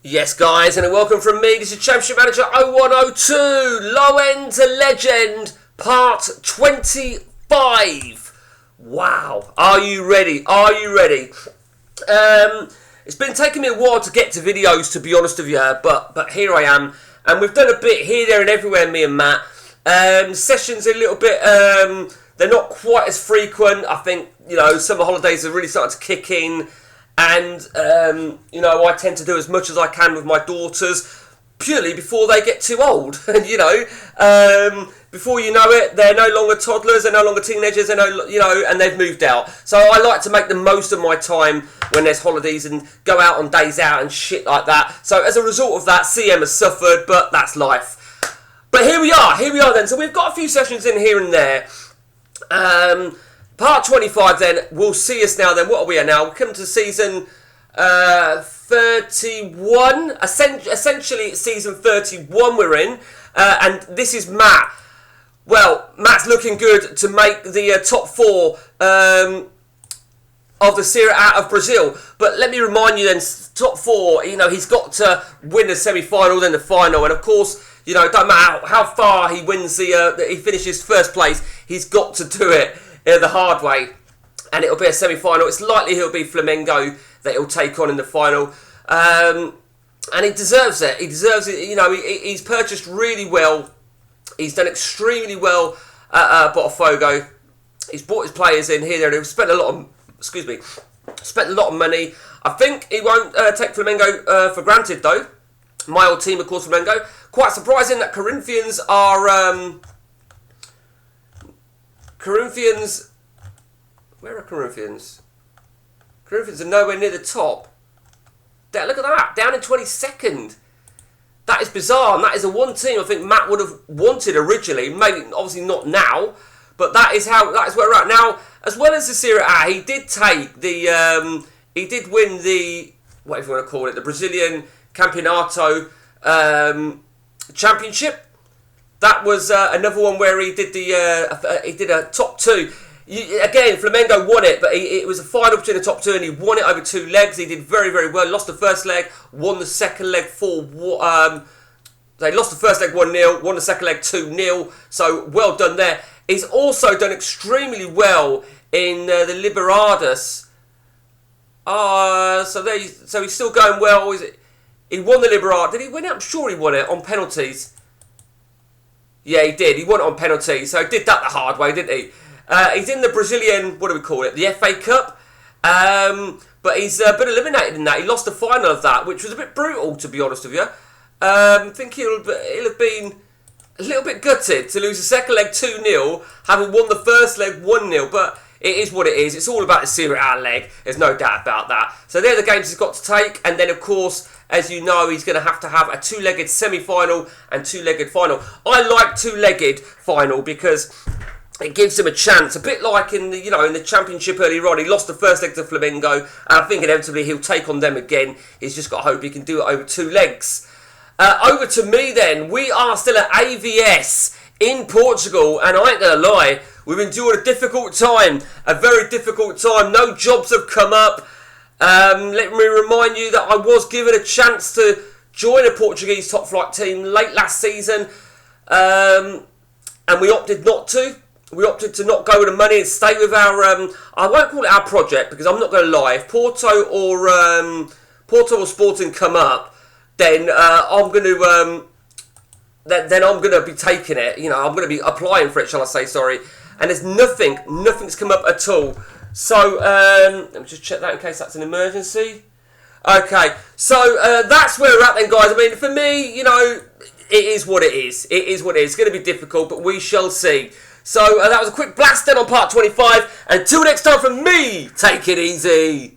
Yes, guys, and welcome from me. This is Championship Manager 0102, Lowend to Legend, part 25. Wow, are you ready? Are you ready? It's been taking me a while to get to videos, to be honest with you, but here I am, and we've done a bit here, there, and everywhere, me and Matt. Sessions are a little bit, they're not quite as frequent. I think, summer holidays are really starting to kick in. And, I tend to do as much as I can with my daughters purely before they get too old. And, before you know it, they're no longer toddlers, they're no longer teenagers, and they've moved out. So I like to make the most of my time when there's holidays and go out on days out and shit like that. So as a result of that, CM has suffered, but that's life. But here we are then. So we've got a few sessions in here and there. Part 25 then, will see us now then. What are we at now? We come to season 31. Essentially, it's season 31 we're in. And this is Matt. Well, Matt's looking good to make the top four of the Serie A of Brazil. But let me remind you then, top four, he's got to win the semi-final, then the final. And of course, it don't matter how far he wins he finishes first place, he's got to do it the hard way, and it'll be a semi-final. It's likely he'll be Flamengo that he'll take on in the final, and he deserves it. He deserves it. He's purchased really well. He's done extremely well at Botafogo. He's brought his players in here. They've spent a lot of, spent a lot of money. I think he won't take Flamengo for granted though. My old team, of course, Flamengo. Quite surprising that Corinthians are. Where are Corinthians? Corinthians are nowhere near the top. Look at that, down in 22nd. That is bizarre, and that is the one team I think Matt would have wanted originally. Maybe, obviously not now, but that is where we're at now. As well as the Serie A, he did take the, he did win the, whatever you want to call it, the Brazilian Campeonato Championship. That was another one where he did a top two. Again, Flamengo won it, but it was a final between the top two, and he won it over 2 legs. He did very, very well. Lost the first leg, won the second leg they lost the first leg 1-0, won the second leg 2-0. So well done there. He's also done extremely well in the Liberados. So he's still going well. He won the Liberados. Did he win it? I'm sure he won it on penalties. Yeah, he did. He won it on penalties, so he did that the hard way, didn't he? He's in the Brazilian, what do we call it, the FA Cup, but he's been eliminated in that. He lost the final of that, which was a bit brutal, to be honest with you. I think he'll have been a little bit gutted to lose the second leg 2-0, having won the first leg 1-0, but it is what it is. It's all about the Serie A leg. There's no doubt about that. So they're the games he's got to take, and then, of course, as you know, he's going to have a 2-legged semi-final and 2-legged final. I like 2-legged final because it gives him a chance, a bit like in the Championship earlier on. He lost the first leg to Flamengo, and I think inevitably he'll take on them again. He's just got to hope he can do it over 2 legs. Over to me then. We are still at AVS in Portugal, and I ain't going to lie, we've endured a difficult time, a very difficult time. No jobs have come up. Let me remind you that I was given a chance to join a Portuguese top flight team late last season, and we opted not to. We opted to not go with the money and stay with our, I won't call it our project because I'm not going to lie. If Porto or Sporting come up, then I'm going to be taking it. I'm going to be applying for it, shall I say? Sorry. And there's nothing's come up at all. So let me just check that in case that's an emergency. Okay, so that's where we're at then, guys. I mean, for me, it is what it is. It is what it is. It's going to be difficult, but we shall see. So that was a quick blast then on part 25. Until next time from me, take it easy.